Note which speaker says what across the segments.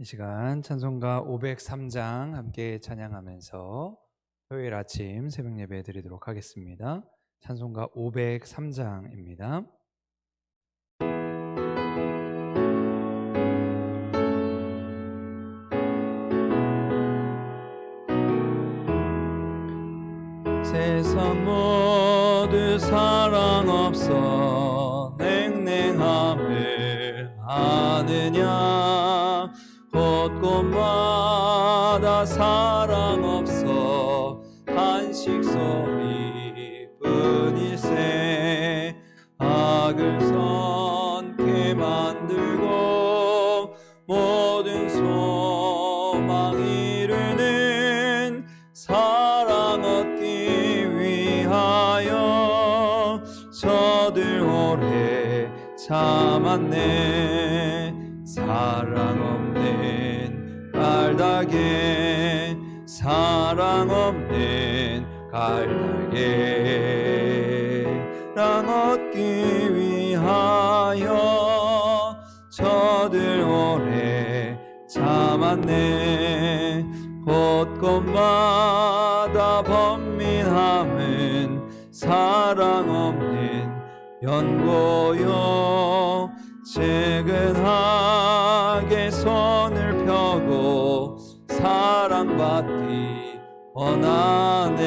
Speaker 1: 이 시간 찬송가 503장 함께 찬양하면서 토요일 아침 새벽 예배 드리도록 하겠습니다. 찬송가 503장입니다. 세상 모두 사랑 없어 냉랭함을 아느냐, 곳곳마다 사랑 없어 한식 소리뿐일세. 악을 선케 만들고 모든 소망 이루는 사랑 얻기 위하여 저들 오래 참았네. 사랑 없는 깔달개, 사랑 없는 깔달개랑 얻기 위하여 저들 오래 참았네. 곳곳마다 번민함은 사랑 없는 연고요. 채근하게 손을 펴고 사랑받기 원하네.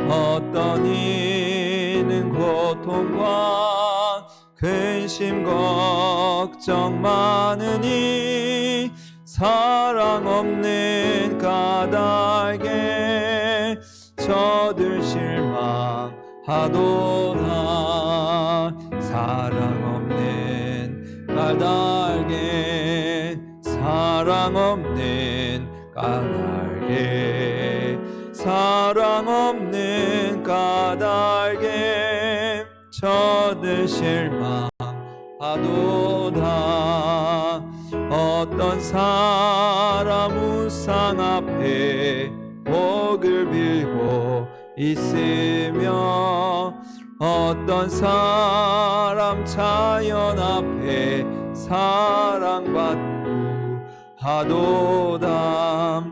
Speaker 1: 어떤 이는 고통과 근심 걱정 많으니 사랑 없는 까닭에 저들 실망하도다. 사랑 없는 까닭에, 사랑 없는 까닭에, 사랑 없는 까닭에 저들 실망하도다. 어떤 사람 우상 앞에 복을 빌고 있으며 어떤 사람 자연 앞에 사랑받고 하도다.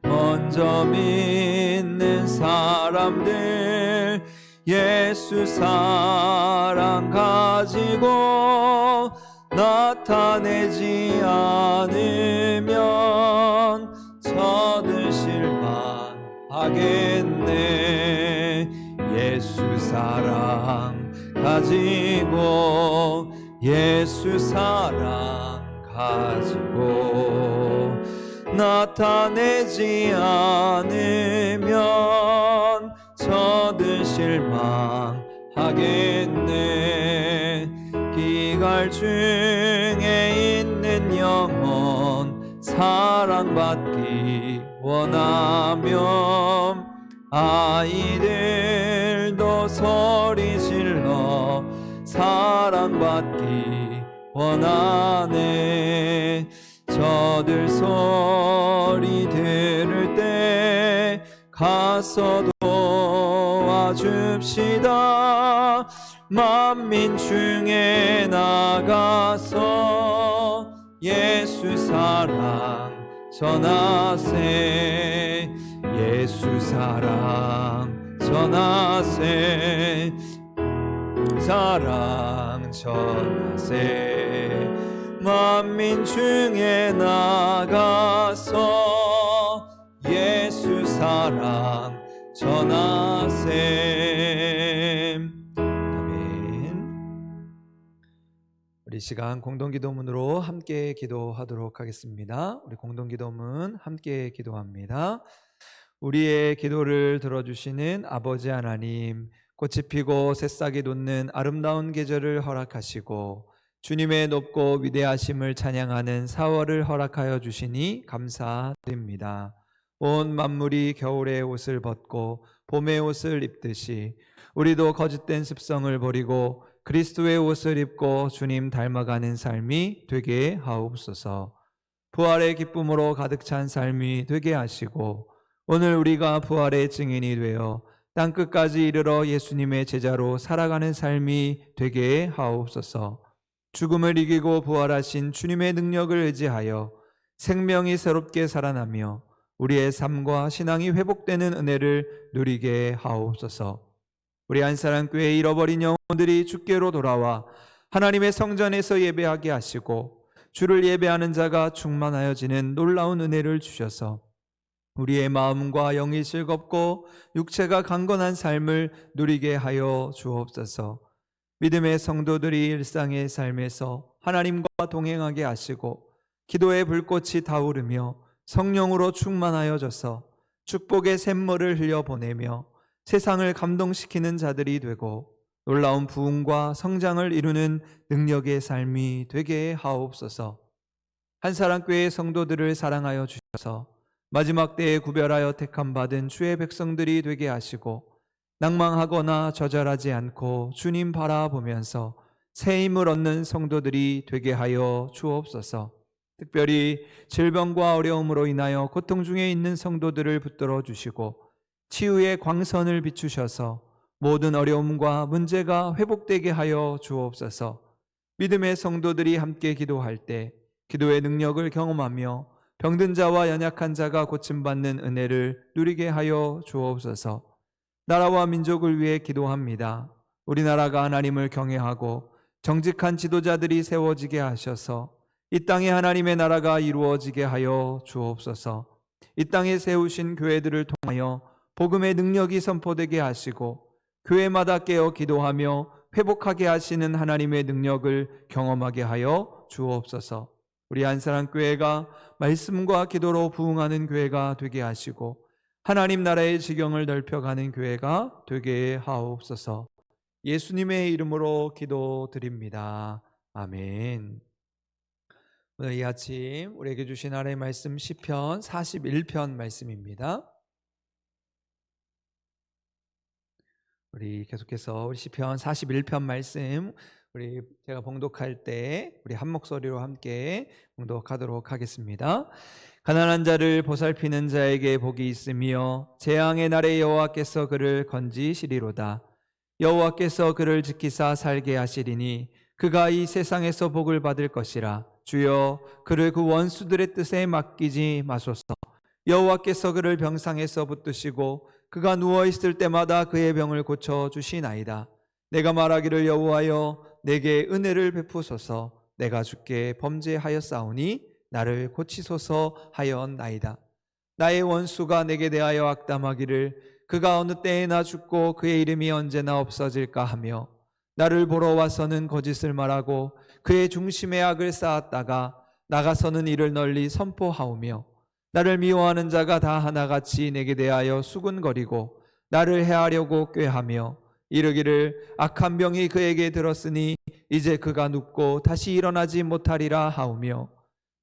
Speaker 1: 먼저 믿는 사람들 예수 사랑 가지고 나타내지 않으면 저들 실망하겠네. 예수 사랑 가지고, 예수 사랑 가지고 나타내지 않으면 저들 실망하겠네. 기갈 중에 있는 영혼 사랑받기 원하면 아이들도 소리 질러 사랑받기 원하네. 저들 소리 들을 때 가서 도와줍시다. 만민 중에 나가서 예수 사랑 전하세. 예수 사랑 전하세. 사랑 전하세. 만민 중에 나가서 예수 사랑 전하세. 아멘. 우리 시간 공동기도문으로 함께 기도하도록 하겠습니다. 우리 공동기도문 함께 기도합니다. 우리의 기도를 들어주시는 아버지 하나님, 꽃이 피고 새싹이 돋는 아름다운 계절을 허락하시고 주님의 높고 위대하심을 찬양하는 4월을 허락하여 주시니 감사드립니다. 온 만물이 겨울의 옷을 벗고 봄의 옷을 입듯이 우리도 거짓된 습성을 버리고 그리스도의 옷을 입고 주님 닮아가는 삶이 되게 하옵소서. 부활의 기쁨으로 가득 찬 삶이 되게 하시고 오늘 우리가 부활의 증인이 되어 땅끝까지 이르러 예수님의 제자로 살아가는 삶이 되게 하옵소서. 죽음을 이기고 부활하신 주님의 능력을 의지하여 생명이 새롭게 살아나며 우리의 삶과 신앙이 회복되는 은혜를 누리게 하옵소서. 우리 안사랑교회 잃어버린 영혼들이 주께로 돌아와 하나님의 성전에서 예배하게 하시고 주를 예배하는 자가 충만하여지는 놀라운 은혜를 주셔서 우리의 마음과 영이 즐겁고 육체가 강건한 삶을 누리게 하여 주옵소서. 믿음의 성도들이 일상의 삶에서 하나님과 동행하게 하시고 기도의 불꽃이 타오르며 성령으로 충만하여져서 축복의 샘물을 흘려보내며 세상을 감동시키는 자들이 되고 놀라운 부흥과 성장을 이루는 능력의 삶이 되게 하옵소서. 한사랑교회 성도들을 사랑하여 주셔서 마지막 때에 구별하여 택함받은 주의 백성들이 되게 하시고 낭망하거나 좌절하지 않고 주님 바라보면서 새 힘을 얻는 성도들이 되게 하여 주옵소서. 특별히 질병과 어려움으로 인하여 고통 중에 있는 성도들을 붙들어 주시고 치유의 광선을 비추셔서 모든 어려움과 문제가 회복되게 하여 주옵소서. 믿음의 성도들이 함께 기도할 때 기도의 능력을 경험하며 병든 자와 연약한 자가 고침받는 은혜를 누리게 하여 주옵소서. 나라와 민족을 위해 기도합니다. 우리나라가 하나님을 경외하고 정직한 지도자들이 세워지게 하셔서 이 땅에 하나님의 나라가 이루어지게 하여 주옵소서. 이 땅에 세우신 교회들을 통하여 복음의 능력이 선포되게 하시고 교회마다 깨어 기도하며 회복하게 하시는 하나님의 능력을 경험하게 하여 주옵소서. 우리 한사랑교회가 말씀과 기도로 부흥하는 교회가 되게 하시고 하나님 나라의 지경을 넓혀가는 교회가 되게 하옵소서. 예수님의 이름으로 기도드립니다. 아멘. 오늘 이 아침 우리에게 주신 하나님의 말씀 시편 41편 말씀입니다. 우리 계속해서 우리 시편 41편 말씀 제가 봉독할 때 우리 한 목소리로 함께 봉독하도록 하겠습니다. 가난한 자를 보살피는 자에게 복이 있으며 재앙의 날에 여호와께서 그를 건지시리로다. 여호와께서 그를 지키사 살게 하시리니 그가 이 세상에서 복을 받을 것이라. 주여 그를 그 원수들의 뜻에 맡기지 마소서. 여호와께서 그를 병상에서 붙드시고 그가 누워있을 때마다 그의 병을 고쳐주시나이다. 내가 말하기를 여호와여 내게 은혜를 베푸소서. 내가 주께 범죄하였사오니 나를 고치소서 하였나이다. 나의 원수가 내게 대하여 악담하기를 그가 어느 때에나 죽고 그의 이름이 언제나 없어질까 하며 나를 보러 와서는 거짓을 말하고 그의 중심에 악을 쌓았다가 나가서는 이를 널리 선포하오며 나를 미워하는 자가 다 하나같이 내게 대하여 수군거리고 나를 해하려고 꾀하며 이르기를 악한 병이 그에게 들었으니 이제 그가 눕고 다시 일어나지 못하리라 하오며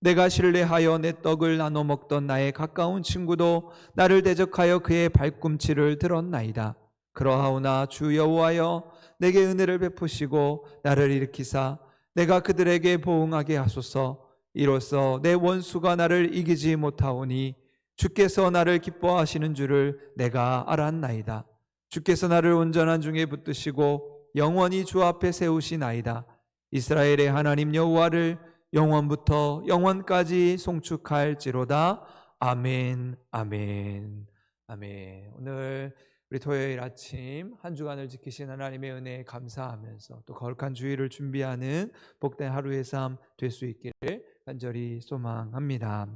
Speaker 1: 내가 신뢰하여 내 떡을 나눠 먹던 나의 가까운 친구도 나를 대적하여 그의 발꿈치를 들었나이다. 그러하오나 주 여호와여 내게 은혜를 베푸시고 나를 일으키사 내가 그들에게 보응하게 하소서. 이로써 내 원수가 나를 이기지 못하오니 주께서 나를 기뻐하시는 줄을 내가 알았나이다. 주께서 나를 온전한 중에 붙드시고 영원히 주 앞에 세우시나이다. 이스라엘의 하나님 여호와를 영원부터 영원까지 송축할지로다. 아멘, 아멘, 아멘. 오늘 우리 토요일 아침 한 주간을 지키신 하나님의 은혜에 감사하면서 또 거룩한 주일을 준비하는 복된 하루의 삶 될 수 있기를 간절히 소망합니다.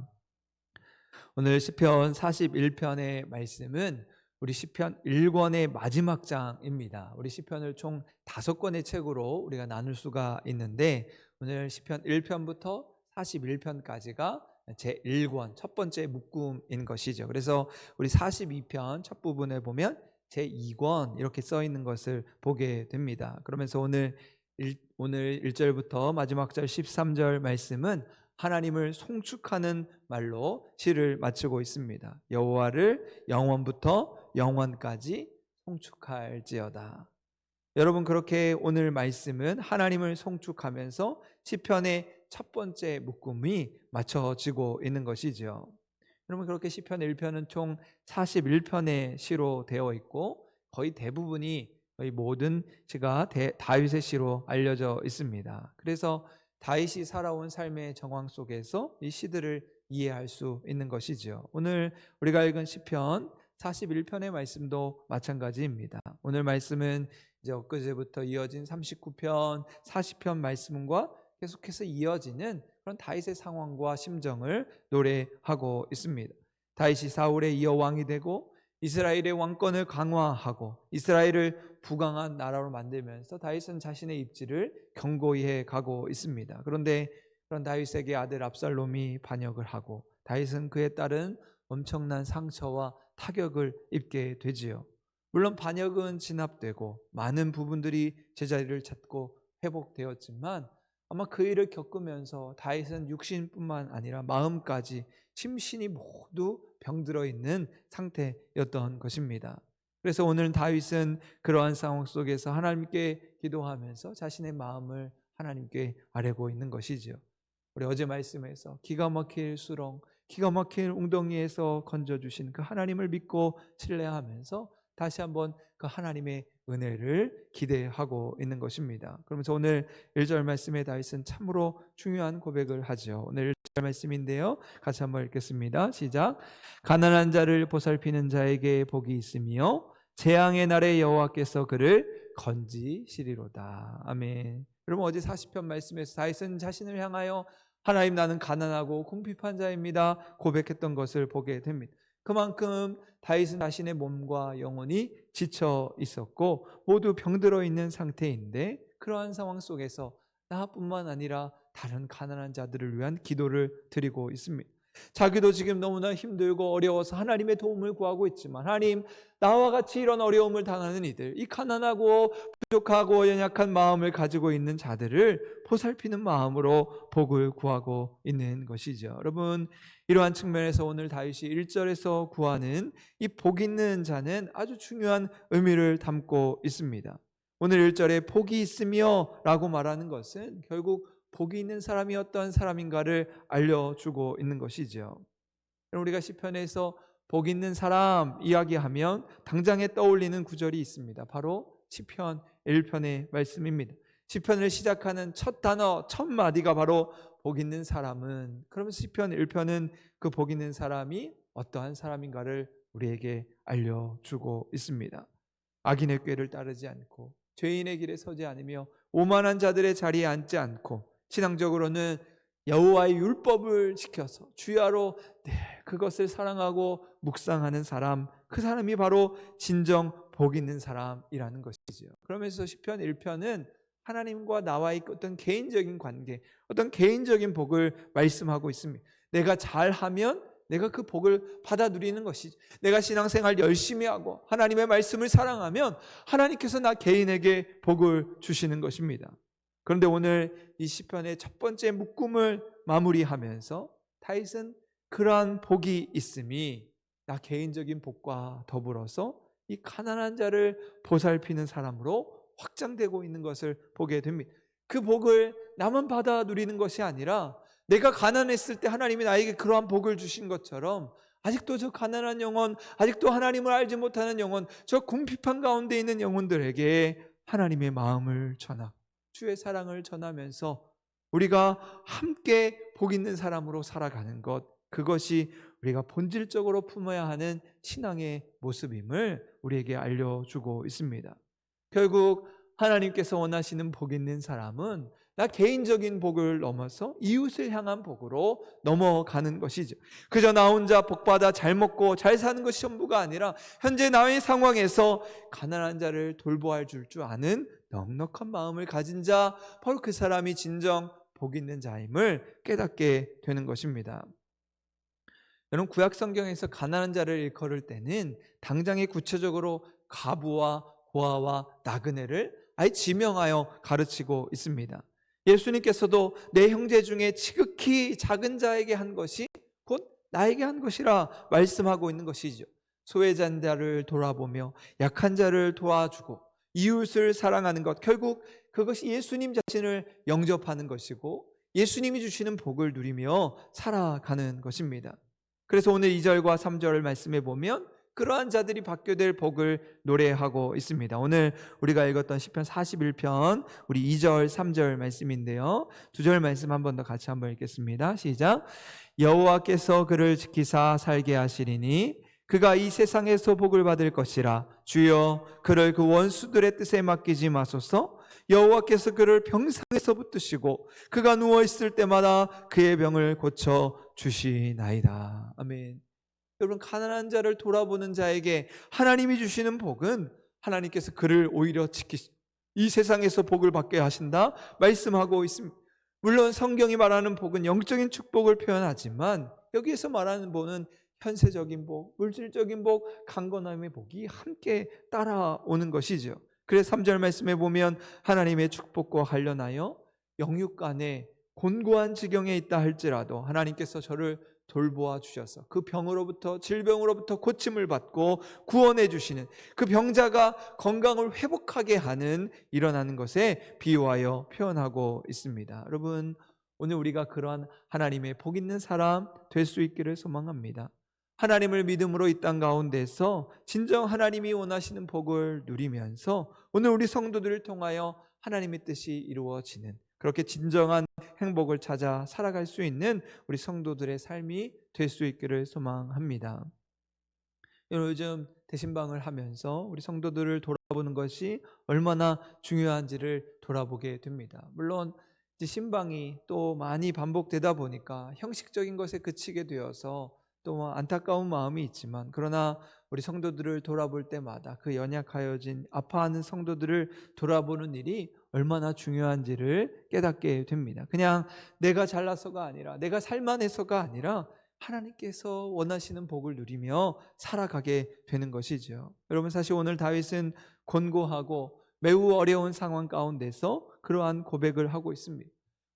Speaker 1: 오늘 시편 41편의 말씀은 우리 시편 1권의 마지막 장입니다. 우리 시편을 총 5권의 책으로 우리가 나눌 수가 있는데 오늘 시편 1편부터 41편까지가 제1권 첫 번째 묶음인 것이죠. 그래서 우리 42편 첫 부분에 보면 제2권 이렇게 써 있는 것을 보게 됩니다. 그러면서 오늘 1절부터 마지막 절 13절 말씀은 하나님을 송축하는 말로 시를 마치고 있습니다. 여호와를 영원부터 영원까지 송축할지어다. 여러분, 그렇게 오늘 말씀은 하나님을 송축하면서 시편의 첫 번째 묶음이 맞춰지고 있는 것이죠. 여러분, 그렇게 시편 1편은 총 41편의 시로 되어 있고 거의 대부분이 이 모든 시가 다윗의 시로 알려져 있습니다. 그래서 다윗이 살아온 삶의 정황 속에서 이 시들을 이해할 수 있는 것이죠. 오늘 우리가 읽은 시편 41편의 말씀도 마찬가지입니다. 오늘 말씀은 이제 엊그제부터 이어진 39편, 40편 말씀과 계속해서 이어지는 그런 다윗의 상황과 심정을 노래하고 있습니다. 다윗이 사울의 이어 왕이 되고 이스라엘의 왕권을 강화하고 이스라엘을 부강한 나라로 만들면서 다윗은 자신의 입지를 견고히 해 가고 있습니다. 그런데 그런 다윗에게 아들 압살롬이 반역을 하고 다윗은 그에 따른 엄청난 상처와 타격을 입게 되지요. 물론 반역은 진압되고 많은 부분들이 제자리를 찾고 회복되었지만 아마 그 일을 겪으면서 다윗은 육신뿐만 아니라 마음까지 심신이 모두 병들어 있는 상태였던 것입니다. 그래서 오늘 다윗은 그러한 상황 속에서 하나님께 기도하면서 자신의 마음을 하나님께 아뢰고 있는 것이죠. 우리 어제 말씀에서 기가 막힐 수렁, 기가 막힐 웅덩이에서 건져주신 그 하나님을 믿고 신뢰하면서 다시 한번 그 하나님의 은혜를 기대하고 있는 것입니다. 그러면서 오늘 1절 말씀에 다윗은 참으로 중요한 고백을 하죠. 오늘 1절 말씀인데요, 같이 한번 읽겠습니다. 시작. 가난한 자를 보살피는 자에게 복이 있으며 재앙의 날에 여호와께서 그를 건지시리로다. 아멘. 여러분, 어제 40편 말씀에서 다윗은 자신을 향하여 하나님, 나는 가난하고 궁핍한 자입니다 고백했던 것을 보게 됩니다. 그만큼 다윗은 자신의 몸과 영혼이 지쳐 있었고 모두 병들어 있는 상태인데, 그러한 상황 속에서 나뿐만 아니라 다른 가난한 자들을 위한 기도를 드리고 있습니다. 자기도 지금 너무나 힘들고 어려워서 하나님의 도움을 구하고 있지만, 하나님, 나와 같이 이런 어려움을 당하는 이들, 이 가난하고 부족하고 연약한 마음을 가지고 있는 자들을 보살피는 마음으로 복을 구하고 있는 것이죠. 여러분, 이러한 측면에서 오늘 다윗이 1절에서 구하는 이 복 있는 자는 아주 중요한 의미를 담고 있습니다. 오늘 1절에 복이 있으며 라고 말하는 것은 결국 복이 있는 사람이 어떤 사람인가를 알려주고 있는 것이죠. 우리가 시편에서 복 있는 사람 이야기하면 당장에 떠올리는 구절이 있습니다. 바로 시편 1편의 말씀입니다. 시편을 시작하는 첫 단어, 첫 마디가 바로 복 있는 사람은, 그러면서 시편 1편은 그 복 있는 사람이 어떠한 사람인가를 우리에게 알려주고 있습니다. 악인의 꾀를 따르지 않고 죄인의 길에 서지 않으며 오만한 자들의 자리에 앉지 않고, 신앙적으로는 여호와의 율법을 지켜서 주야로 그것을 사랑하고 묵상하는 사람, 그 사람이 바로 진정 복 있는 사람이라는 것이죠. 그러면서 시편 1편은 하나님과 나와의 어떤 개인적인 관계, 어떤 개인적인 복을 말씀하고 있습니다. 내가 잘하면 내가 그 복을 받아 누리는 것이지, 내가 신앙생활 열심히 하고 하나님의 말씀을 사랑하면 하나님께서 나 개인에게 복을 주시는 것입니다. 그런데 오늘 이 시편의 첫 번째 묶음을 마무리하면서 다윗은 그러한 복이 있음이 나 개인적인 복과 더불어서 이 가난한 자를 보살피는 사람으로 확장되고 있는 것을 보게 됩니다. 그 복을 나만 받아 누리는 것이 아니라 내가 가난했을 때 하나님이 나에게 그러한 복을 주신 것처럼 아직도 저 가난한 영혼, 아직도 하나님을 알지 못하는 영혼, 저 궁핍한 가운데 있는 영혼들에게 하나님의 마음을 전하고 주의 사랑을 전하면서 우리가 함께 복 있는 사람으로 살아가는 것, 그것이 우리가 본질적으로 품어야 하는 신앙의 모습임을 우리에게 알려주고 있습니다. 결국 하나님께서 원하시는 복 있는 사람은 나 개인적인 복을 넘어서 이웃을 향한 복으로 넘어가는 것이죠. 그저 나 혼자 복받아 잘 먹고 잘 사는 것이 전부가 아니라 현재 나의 상황에서 가난한 자를 돌보아 줄 줄 아는 넉넉한 마음을 가진 자, 바로 그 사람이 진정 복 있는 자임을 깨닫게 되는 것입니다. 여러분, 구약 성경에서 가난한 자를 일컬을 때는 당장에 구체적으로 과부와 고아와 나그네를 아예 지명하여 가르치고 있습니다. 예수님께서도 내 형제 중에 지극히 작은 자에게 한 것이 곧 나에게 한 것이라 말씀하고 있는 것이죠. 소외된 자를 돌아보며 약한 자를 도와주고 이웃을 사랑하는 것, 결국 그것이 예수님 자신을 영접하는 것이고 예수님이 주시는 복을 누리며 살아가는 것입니다. 그래서 오늘 2절과 3절 말씀에 보면 그러한 자들이 받게 될 복을 노래하고 있습니다. 오늘 우리가 읽었던 시편 41편 우리 2절 3절 말씀인데요, 2절 말씀 한 번 더 같이 한번 읽겠습니다. 시작. 여호와께서 그를 지키사 살게 하시리니 그가 이 세상에서 복을 받을 것이라. 주여 그를 그 원수들의 뜻에 맡기지 마소서. 여호와께서 그를 병상에서 붙드시고 그가 누워 있을 때마다 그의 병을 고쳐 주시나이다. 아멘. 여러분, 가난한 자를 돌아보는 자에게 하나님이 주시는 복은 하나님께서 그를 오히려 이 세상에서 복을 받게 하신다 말씀하고 있습니다. 물론 성경이 말하는 복은 영적인 축복을 표현하지만 여기에서 말하는 복은 현세적인 복, 물질적인 복, 강건함의 복이 함께 따라오는 것이죠. 그래서 3절 말씀에 보면 하나님의 축복과 관련하여 영육 간에 곤고한 지경에 있다 할지라도 하나님께서 저를 돌보아 주셔서 그 병으로부터, 질병으로부터 고침을 받고 구원해 주시는, 그 병자가 건강을 회복하게 하는, 일어나는 것에 비유하여 표현하고 있습니다. 여러분, 오늘 우리가 그러한 하나님의 복 있는 사람 될 수 있기를 소망합니다. 하나님을 믿음으로 이 땅 가운데서 진정 하나님이 원하시는 복을 누리면서 오늘 우리 성도들을 통하여 하나님의 뜻이 이루어지는, 그렇게 진정한 행복을 찾아 살아갈 수 있는 우리 성도들의 삶이 될 수 있기를 소망합니다. 요즘 대신방을 하면서 우리 성도들을 돌아보는 것이 얼마나 중요한지를 돌아보게 됩니다. 물론 이제 신방이 또 많이 반복되다 보니까 형식적인 것에 그치게 되어서 또 안타까운 마음이 있지만, 그러나 우리 성도들을 돌아볼 때마다 그 연약하여진 아파하는 성도들을 돌아보는 일이 얼마나 중요한지를 깨닫게 됩니다. 그냥 내가 잘나서가 아니라, 내가 살만해서가 아니라 하나님께서 원하시는 복을 누리며 살아가게 되는 것이죠. 여러분, 사실 오늘 다윗은 곤고하고 매우 어려운 상황 가운데서 그러한 고백을 하고 있습니다.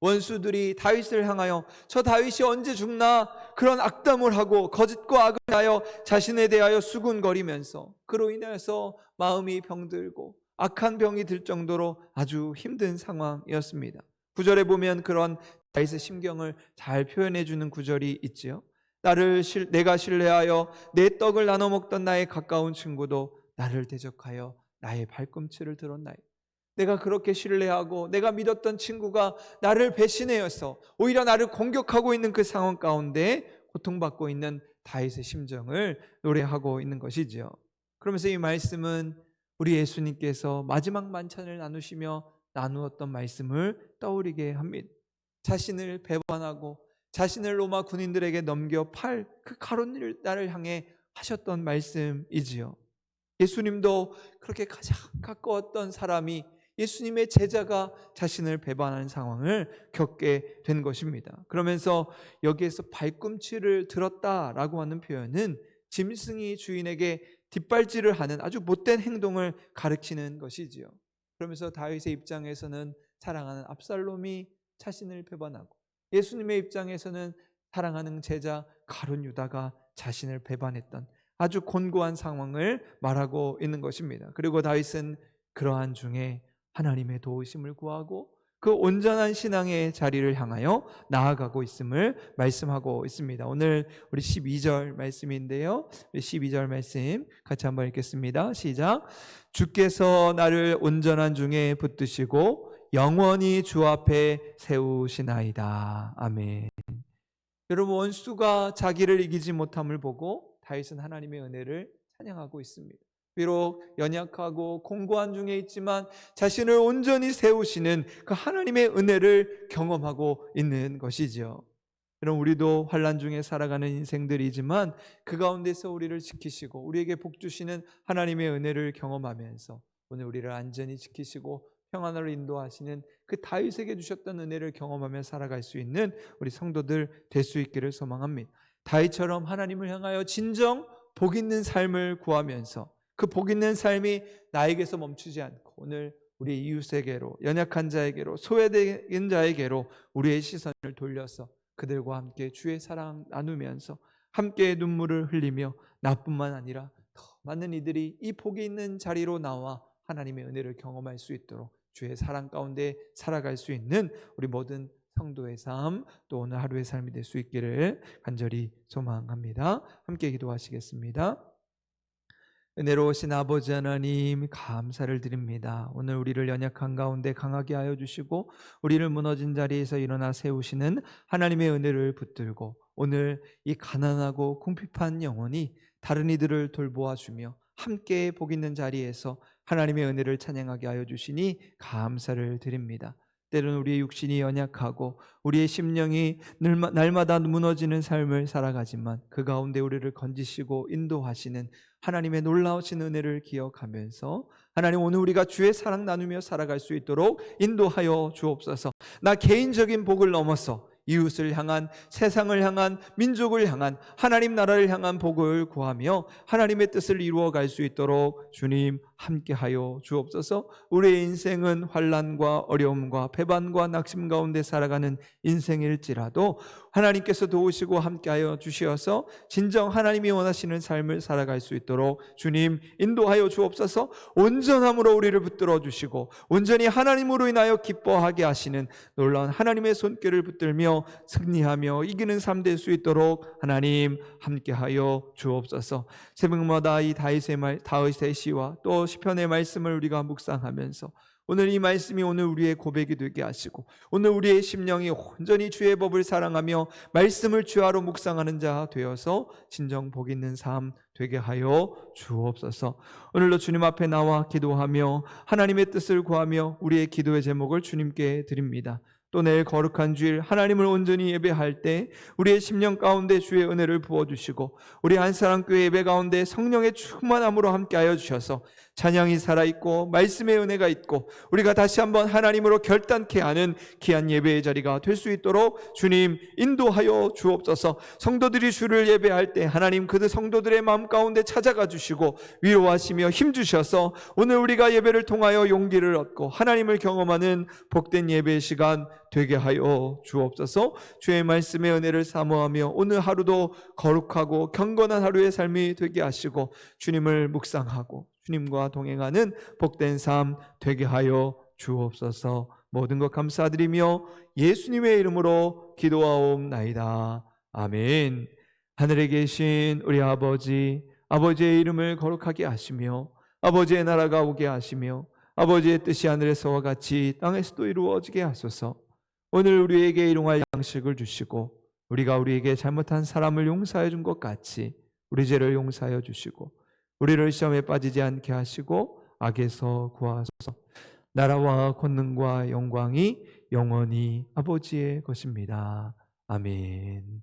Speaker 1: 원수들이 다윗을 향하여 저 다윗이 언제 죽나 그런 악담을 하고 거짓과 악을 하여 자신에 대하여 수군거리면서 그로 인해서 마음이 병들고 악한 병이 들 정도로 아주 힘든 상황이었습니다. 9절에 보면 그런 다윗의 심경을 잘 표현해 주는 구절이 있지요. 내가 신뢰하여 내 떡을 나눠 먹던 나의 가까운 친구도 나를 대적하여 나의 발꿈치를 들었나이다. 내가 그렇게 신뢰하고 내가 믿었던 친구가 나를 배신하여서 오히려 나를 공격하고 있는 그 상황 가운데 고통받고 있는 다윗의 심정을 노래하고 있는 것이죠. 그러면서 이 말씀은 우리 예수님께서 마지막 만찬을 나누시며 나누었던 말씀을 떠올리게 합니다. 자신을 배반하고 자신을 로마 군인들에게 넘겨 팔 그 가룟 나를 향해 하셨던 말씀이지요. 예수님도 그렇게 가장 가까웠던 사람이, 예수님의 제자가 자신을 배반하는 상황을 겪게 된 것입니다. 그러면서 여기에서 발꿈치를 들었다라고 하는 표현은 짐승이 주인에게 뒷발질을 하는 아주 못된 행동을 가르치는 것이지요. 그러면서 다윗의 입장에서는 사랑하는 압살롬이 자신을 배반하고, 예수님의 입장에서는 사랑하는 제자 가룟 유다가 자신을 배반했던 아주 곤고한 상황을 말하고 있는 것입니다. 그리고 다윗은 그러한 중에 하나님의 도우심을 구하고 그 온전한 신앙의 자리를 향하여 나아가고 있음을 말씀하고 있습니다. 오늘 우리 12절 말씀인데요, 12절 말씀 같이 한번 읽겠습니다. 시작. 주께서 나를 온전한 중에 붙드시고 영원히 주 앞에 세우시나이다. 아멘. 여러분, 원수가 자기를 이기지 못함을 보고 다윗은 하나님의 은혜를 찬양하고 있습니다. 비록 연약하고 공고한 중에 있지만 자신을 온전히 세우시는 그 하나님의 은혜를 경험하고 있는 것이죠. 여러분, 우리도 환난 중에 살아가는 인생들이지만 그 가운데서 우리를 지키시고 우리에게 복 주시는 하나님의 은혜를 경험하면서 오늘 우리를 안전히 지키시고 평안으로 인도하시는 그 다윗에게 주셨던 은혜를 경험하며 살아갈 수 있는 우리 성도들 될 수 있기를 소망합니다. 다윗처럼 하나님을 향하여 진정 복 있는 삶을 구하면서 그 복 있는 삶이 나에게서 멈추지 않고 오늘 우리 이웃에게로, 연약한 자에게로, 소외된 자에게로 우리의 시선을 돌려서 그들과 함께 주의 사랑 나누면서 함께 눈물을 흘리며 나뿐만 아니라 더 많은 이들이 이 복이 있는 자리로 나와 하나님의 은혜를 경험할 수 있도록 주의 사랑 가운데 살아갈 수 있는 우리 모든 성도의 삶, 또 오늘 하루의 삶이 될 수 있기를 간절히 소망합니다. 함께 기도하시겠습니다. 은혜로우신 아버지 하나님, 감사를 드립니다. 오늘 우리를 연약한 가운데 강하게 하여 주시고 우리를 무너진 자리에서 일어나 세우시는 하나님의 은혜를 붙들고 오늘 이 가난하고 궁핍한 영혼이 다른 이들을 돌보아 주며 함께 복 있는 자리에서 하나님의 은혜를 찬양하게 하여 주시니 감사를 드립니다. 때로는 우리의 육신이 연약하고 우리의 심령이 날마다 무너지는 삶을 살아가지만 그 가운데 우리를 건지시고 인도하시는 하나님의 놀라우신 은혜를 기억하면서 하나님, 오늘 우리가 주의 사랑 나누며 살아갈 수 있도록 인도하여 주옵소서. 나 개인적인 복을 넘어서 이웃을 향한, 세상을 향한, 민족을 향한, 하나님 나라를 향한 복을 구하며 하나님의 뜻을 이루어갈 수 있도록 주님 함께하여 주옵소서. 우리의 인생은 환난과 어려움과 배반과 낙심 가운데 살아가는 인생일지라도 하나님께서 도우시고 함께하여 주시어서 진정 하나님이 원하시는 삶을 살아갈 수 있도록 주님 인도하여 주옵소서. 온전함으로 우리를 붙들어 주시고 온전히 하나님으로 인하여 기뻐하게 하시는 놀라운 하나님의 손길을 붙들며 승리하며 이기는 삶 될 수 있도록 하나님 함께하여 주옵소서. 새벽마다 이 다윗의 시와 또 시편의 말씀을 우리가 묵상하면서 오늘 이 말씀이 오늘 우리의 고백이 되게 하시고 오늘 우리의 심령이 온전히 주의 법을 사랑하며 말씀을 주하로 묵상하는 자 되어서 진정 복 있는 삶 되게 하여 주옵소서. 오늘도 주님 앞에 나와 기도하며 하나님의 뜻을 구하며 우리의 기도의 제목을 주님께 드립니다. 또 내일 거룩한 주일 하나님을 온전히 예배할 때 우리의 심령 가운데 주의 은혜를 부어주시고 우리 한사랑교회 예배 가운데 성령의 충만함으로 함께하여 주셔서 찬양이 살아있고 말씀의 은혜가 있고 우리가 다시 한번 하나님으로 결단케 하는 귀한 예배의 자리가 될 수 있도록 주님 인도하여 주옵소서. 성도들이 주를 예배할 때 하나님 그 성도들의 마음 가운데 찾아가 주시고 위로하시며 힘주셔서 오늘 우리가 예배를 통하여 용기를 얻고 하나님을 경험하는 복된 예배의 시간 되게 하여 주옵소서. 주의 말씀의 은혜를 사모하며 오늘 하루도 거룩하고 경건한 하루의 삶이 되게 하시고 주님을 묵상하고 주님과 동행하는 복된 삶 되게 하여 주옵소서. 모든 것 감사드리며 예수님의 이름으로 기도하옵나이다. 아멘. 하늘에 계신 우리 아버지, 아버지의 이름을 거룩하게 하시며 아버지의 나라가 오게 하시며 아버지의 뜻이 하늘에서와 같이 땅에서도 이루어지게 하소서. 오늘 우리에게 일용할 양식을 주시고 우리가 우리에게 잘못한 사람을 용서해 준 것 같이 우리 죄를 용서하여 주시고 우리를 시험에 빠지지 않게 하시고 악에서 구하소서. 나라와 권능과 영광이 영원히 아버지의 것입니다. 아멘.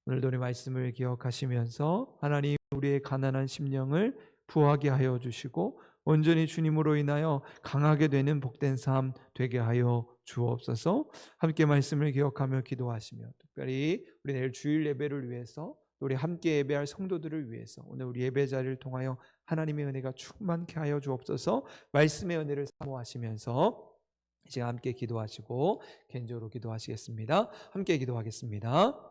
Speaker 1: 오늘도 우리 말씀을 기억하시면서 하나님 우리의 가난한 심령을 부하게 하여 주시고 온전히 주님으로 인하여 강하게 되는 복된 삶 되게 하여 주옵소서. 함께 말씀을 기억하며 기도하시며 특별히 우리 내일 주일 예배를 위해서 우리 함께 예배할 성도들을 위해서 오늘 우리 예배 자리를 통하여 하나님의 은혜가 충만케 하여 주옵소서. 말씀의 은혜를 사모하시면서 이제 함께 기도하시고 개인적으로 기도하시겠습니다. 함께 기도하겠습니다.